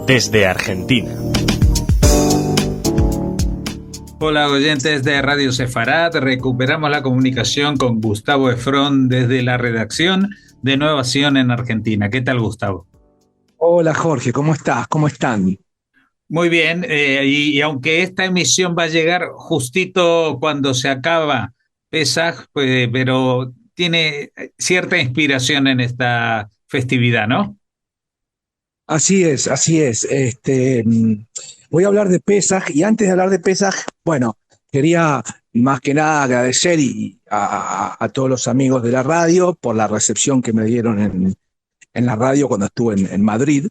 desde Argentina. Hola oyentes de Radio Sefarat, recuperamos la comunicación con Gustavo Efrón desde la redacción de Nueva Acción en Argentina. ¿Qué tal, Gustavo? Hola Jorge, ¿cómo estás? ¿Cómo están? Muy bien, y aunque esta emisión va a llegar justito cuando se acaba Pesaj, pues, pero tiene cierta inspiración en esta festividad, ¿no? Así es, así es. Voy a hablar de Pesaj y antes de hablar de Pesaj, bueno, quería más que nada agradecer a todos los amigos de la radio por la recepción que me dieron en la radio cuando estuve en Madrid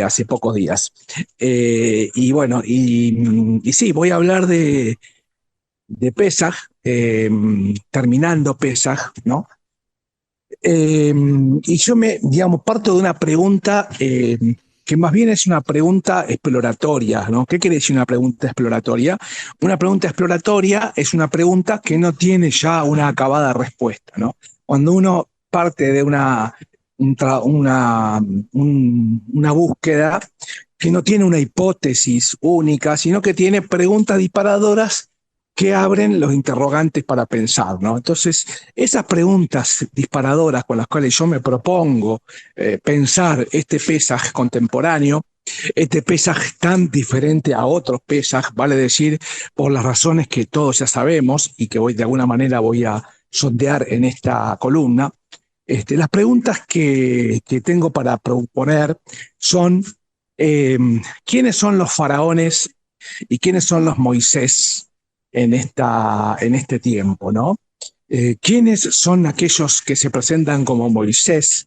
hace pocos días. Y bueno, y sí, voy a hablar de Pesaj, terminando Pesaj, ¿no? Y yo digamos, parto de una pregunta que más bien es una pregunta exploratoria, ¿no? ¿Qué quiere decir una pregunta exploratoria? Una pregunta exploratoria es una pregunta que no tiene ya una acabada respuesta, ¿no? Cuando uno parte de una búsqueda que no tiene una hipótesis única, sino que tiene preguntas disparadoras que abren los interrogantes para pensar, ¿no? Entonces, esas preguntas disparadoras con las cuales yo me propongo pensar este Pesaj contemporáneo, este Pesaj tan diferente a otros Pesaj, vale decir, por las razones que todos ya sabemos y que de alguna manera voy a sondear en esta columna, las preguntas que tengo para proponer son ¿quiénes son los faraones y quiénes son los Moisés en este tiempo, ¿no? ¿Quiénes son aquellos que se presentan como Moisés,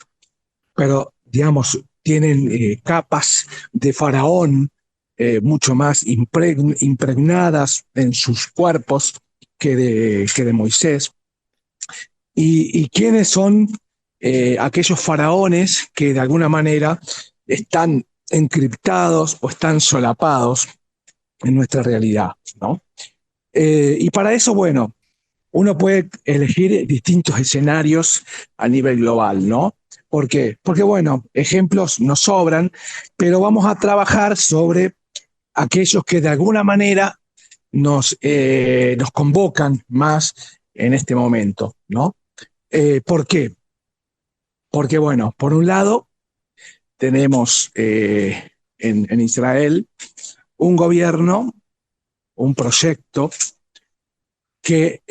pero, digamos, tienen capas de faraón mucho más impregnadas en sus cuerpos que de Moisés? ¿Y quiénes son aquellos faraones que de alguna manera están encriptados o están solapados en nuestra realidad, ¿no? Y para eso, bueno, uno puede elegir distintos escenarios a nivel global, ¿no? ¿Por qué? Porque, bueno, ejemplos nos sobran, pero vamos a trabajar sobre aquellos que de alguna manera nos convocan más en este momento, ¿no? ¿Por qué? Porque, bueno, por un lado, tenemos en Israel un gobierno, un proyecto que,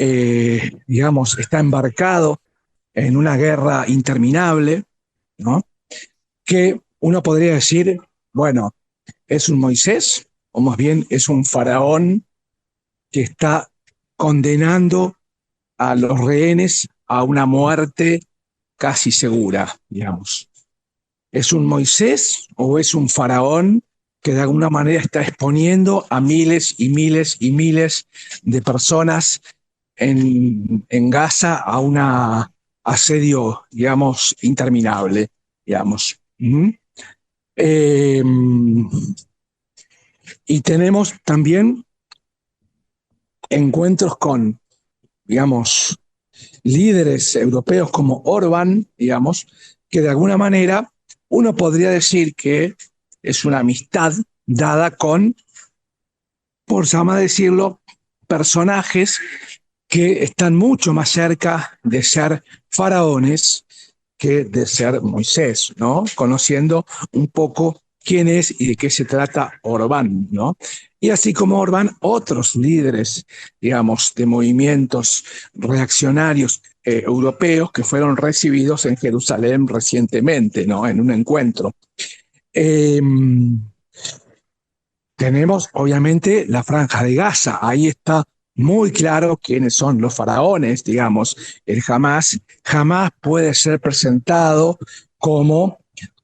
digamos, está embarcado en una guerra interminable, ¿no? Que uno podría decir, bueno, es un Moisés, o más bien es un faraón que está condenando a los rehenes a una muerte casi segura, digamos. ¿Es un Moisés o es un faraón que de alguna manera está exponiendo a miles y miles y miles de personas en Gaza a un asedio, digamos, interminable, digamos? Eh, y tenemos también encuentros con, digamos, líderes europeos como Orbán, digamos, que de alguna manera uno podría decir que es una amistad dada con, por más decirlo, personajes que están mucho más cerca de ser faraones que de ser Moisés, ¿no? Conociendo un poco quién es y de qué se trata Orbán, ¿no? Y así como Orbán, otros líderes, digamos, de movimientos reaccionarios europeos que fueron recibidos en Jerusalén recientemente, ¿no? En un encuentro. Eh, Tenemos, obviamente, la Franja de Gaza. Ahí está muy claro quiénes son los faraones, digamos. El Hamás jamás puede ser presentado como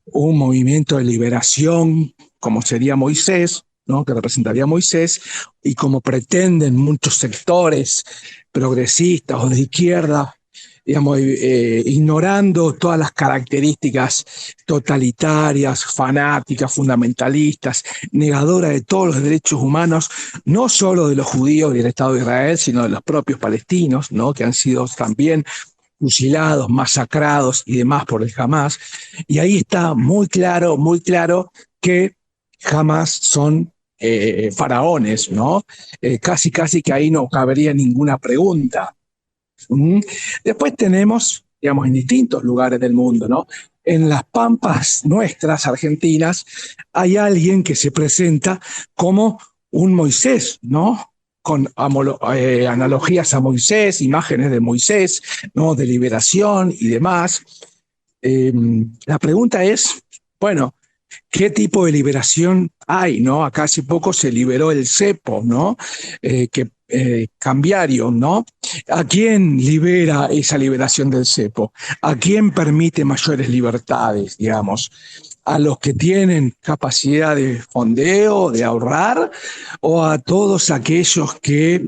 un movimiento de liberación, como sería Moisés, ¿no? Que representaría a Moisés, y como pretenden muchos sectores progresistas o de izquierda, digamos, ignorando todas las características totalitarias, fanáticas, fundamentalistas, negadoras de todos los derechos humanos, no solo de los judíos y del Estado de Israel, sino de los propios palestinos, ¿no? Que han sido también fusilados, masacrados y demás por el Hamás. Y ahí está muy claro que jamás son faraones, ¿no? Casi que ahí no cabería ninguna pregunta. ¿Mm? Después tenemos, digamos, en distintos lugares del mundo, ¿no? En las pampas nuestras, argentinas, hay alguien que se presenta como un Moisés, ¿no? Con analogías a Moisés, imágenes de Moisés, ¿no? De liberación y demás. La pregunta es, bueno, ¿qué tipo de liberación hay, no? Acá hace poco se liberó el cepo, ¿no? Cambiario, ¿no? ¿A quién libera esa liberación del cepo? ¿A quién permite mayores libertades, digamos? ¿A los que tienen capacidad de fondeo, de ahorrar, o a todos aquellos que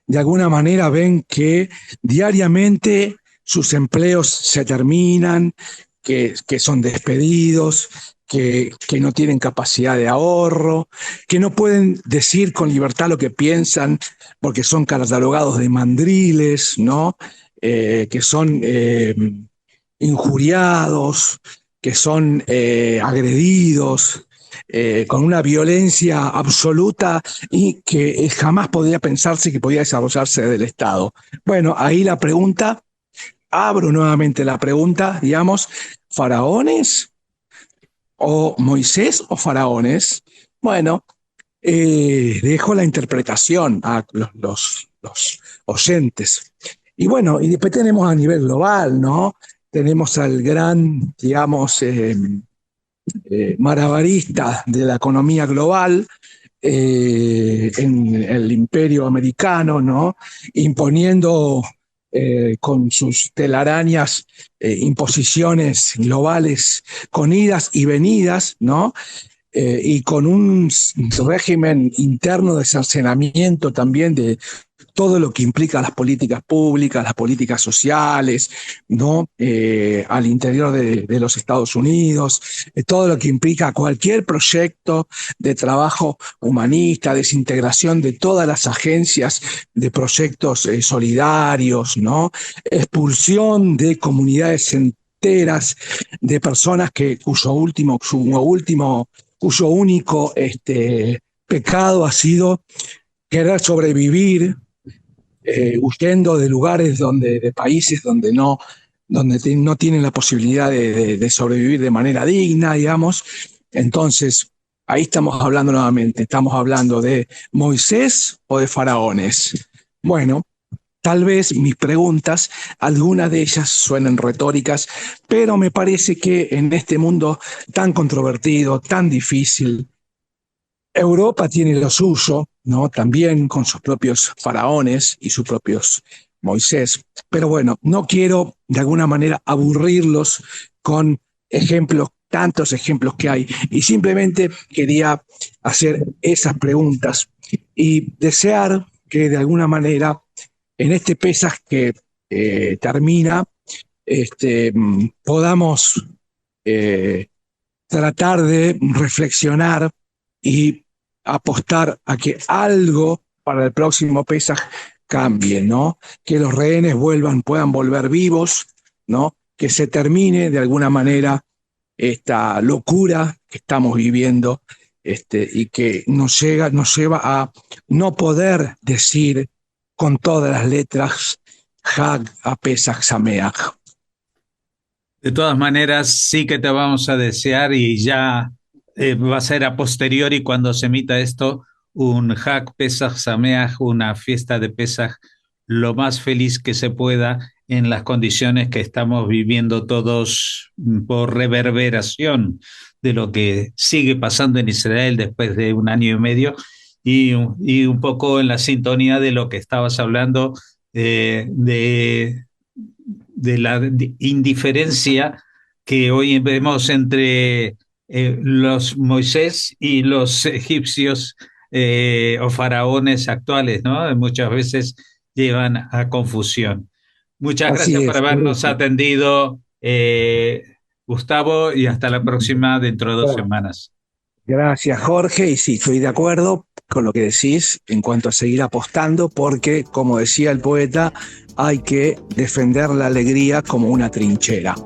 de alguna manera ven que diariamente sus empleos se terminan, que son despedidos, que no tienen capacidad de ahorro, que no pueden decir con libertad lo que piensan porque son catalogados de mandriles, ¿no? Que son injuriados, que son agredidos, con una violencia absoluta y que jamás podía pensarse que podía desarrollarse del Estado. Bueno, ahí la pregunta, abro nuevamente la pregunta, digamos, ¿faraones o Moisés o faraones? Bueno, dejo la interpretación a los oyentes. Y bueno, y después tenemos a nivel global, ¿no? Tenemos al gran, digamos, malabarista de la economía global, en el imperio americano, ¿no? Imponiendo con sus telarañas imposiciones globales con idas y venidas, ¿no? Y con un régimen interno de cercenamiento también de todo lo que implica las políticas públicas, las políticas sociales, ¿no? Al interior de los Estados Unidos, todo lo que implica cualquier proyecto de trabajo humanista, desintegración de todas las agencias de proyectos solidarios, ¿no? Expulsión de comunidades enteras de personas cuyo único pecado ha sido querer sobrevivir, huyendo de lugares de países donde no tienen la posibilidad de sobrevivir de manera digna, digamos. Entonces, ahí estamos hablando nuevamente, estamos hablando de Moisés o de faraones. Bueno, tal vez mis preguntas, algunas de ellas suenen retóricas, pero me parece que en este mundo tan controvertido, tan difícil, Europa tiene lo suyo, ¿no? También con sus propios faraones y sus propios Moisés. Pero bueno, no quiero de alguna manera aburrirlos con ejemplos, tantos ejemplos que hay. Y simplemente quería hacer esas preguntas y desear que de alguna manera en este Pesaj que termina, podamos tratar de reflexionar y apostar a que algo para el próximo Pesaj cambie, ¿no? Que los rehenes puedan volver vivos, ¿no? Que se termine de alguna manera esta locura que estamos viviendo, y que nos lleva a no poder decir con todas las letras Hag a Pesach Sameach. De todas maneras, sí que te vamos a desear y ya va a ser a posteriori cuando se emita esto, un Hag Pesach Sameach, una fiesta de Pesach lo más feliz que se pueda en las condiciones que estamos viviendo todos por reverberación de lo que sigue pasando en Israel después de un año y medio y un poco en la sintonía de lo que estabas hablando de la indiferencia que hoy vemos entre los Moisés y los egipcios o faraones actuales, ¿no? Muchas veces llevan a confusión. Muchas Así gracias por es, habernos correcto. atendido, Gustavo, y hasta la próxima dentro de 2 semanas. Gracias, Jorge. Y sí, estoy de acuerdo con lo que decís en cuanto a seguir apostando, porque, como decía el poeta, hay que defender la alegría como una trinchera.